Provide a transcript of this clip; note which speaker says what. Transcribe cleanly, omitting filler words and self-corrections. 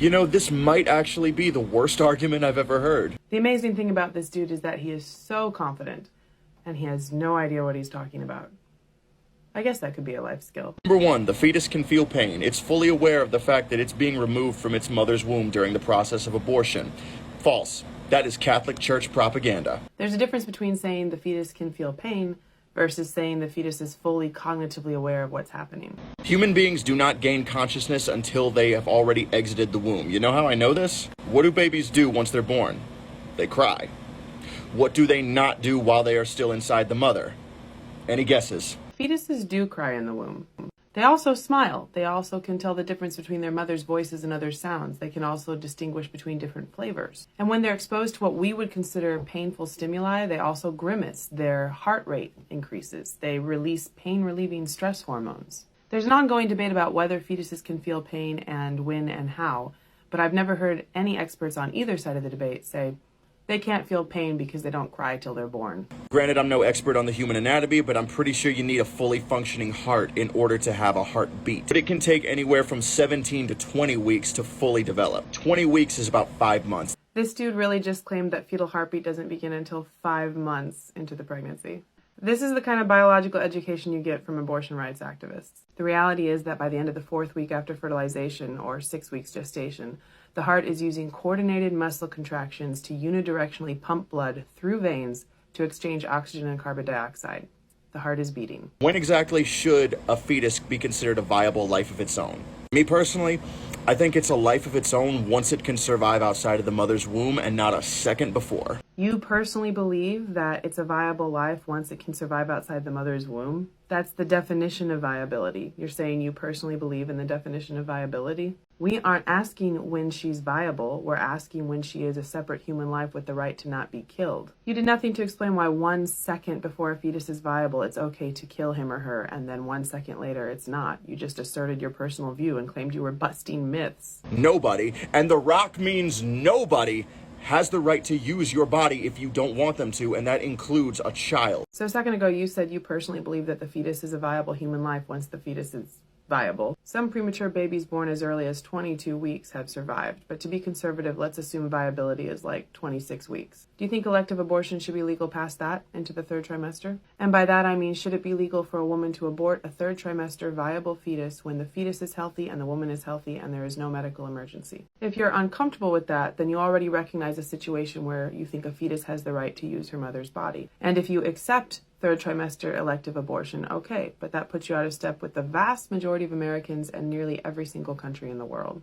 Speaker 1: You know, this might actually be the worst argument I've ever heard.
Speaker 2: The amazing thing about this dude is that he is so confident and he has no idea what he's talking about. I guess that could be a life skill.
Speaker 1: Number 1, the fetus can feel pain. It's fully aware of the fact that it's being removed from its mother's womb during the process of abortion. False. That is Catholic Church propaganda.
Speaker 2: There's a difference between saying the fetus can feel pain versus saying the fetus is fully cognitively aware of what's happening.
Speaker 1: Human beings do not gain consciousness until they have already exited the womb. You know how I know this? What do babies do once they're born? They cry. What do they not do while they are still inside the mother? Any guesses?
Speaker 2: Fetuses do cry in the womb. They also smile. They also can tell the difference between their mother's voices and other sounds. They can also distinguish between different flavors. And when they're exposed to what we would consider painful stimuli, they also grimace. Their heart rate increases. They release pain-relieving stress hormones. There's an ongoing debate about whether fetuses can feel pain and when and how, but I've never heard any experts on either side of the debate say they can't feel pain because they don't cry till they're born.
Speaker 1: Granted, I'm no expert on the human anatomy, but I'm pretty sure you need a fully functioning heart in order to have a heartbeat. But it can take anywhere from 17 to 20 weeks to fully develop. 20 weeks is about 5 months.
Speaker 2: This dude really just claimed that fetal heartbeat doesn't begin until 5 months into the pregnancy. This is the kind of biological education you get from abortion rights activists. The reality is that by the end of the 4th week after fertilization, or 6 weeks gestation, the heart is using coordinated muscle contractions to unidirectionally pump blood through veins to exchange oxygen and carbon dioxide. The heart is beating.
Speaker 1: When exactly should a fetus be considered a viable life of its own? Me personally, I think it's a life of its own once it can survive outside of the mother's womb and not a second before.
Speaker 2: You personally believe that it's a viable life once it can survive outside the mother's womb? That's the definition of viability. You're saying you personally believe in the definition of viability? We aren't asking when she's viable. We're asking when she is a separate human life with the right to not be killed. You did nothing to explain why 1 second before a fetus is viable, it's okay to kill him or her, and then 1 second later, it's not. You just asserted your personal view and claimed you were busting myths.
Speaker 1: Nobody, and The Rock means nobody, has the right to use your body if you don't want them to, and that includes a child.
Speaker 2: So a second ago, you said you personally believe that the fetus is a viable human life once the fetus is viable. Some premature babies born as early as 22 weeks have survived, but to be conservative, let's assume viability is like 26 weeks. Do you think elective abortion should be legal past that, into the 3rd trimester? And by that I mean, should it be legal for a woman to abort a 3rd trimester viable fetus when the fetus is healthy and the woman is healthy and there is no medical emergency? If you're uncomfortable with that, then you already recognize a situation where you think a fetus has the right to use her mother's body. And if you accept 3rd trimester elective abortion, okay, but that puts you out of step with the vast majority of Americans and nearly every single country in the world.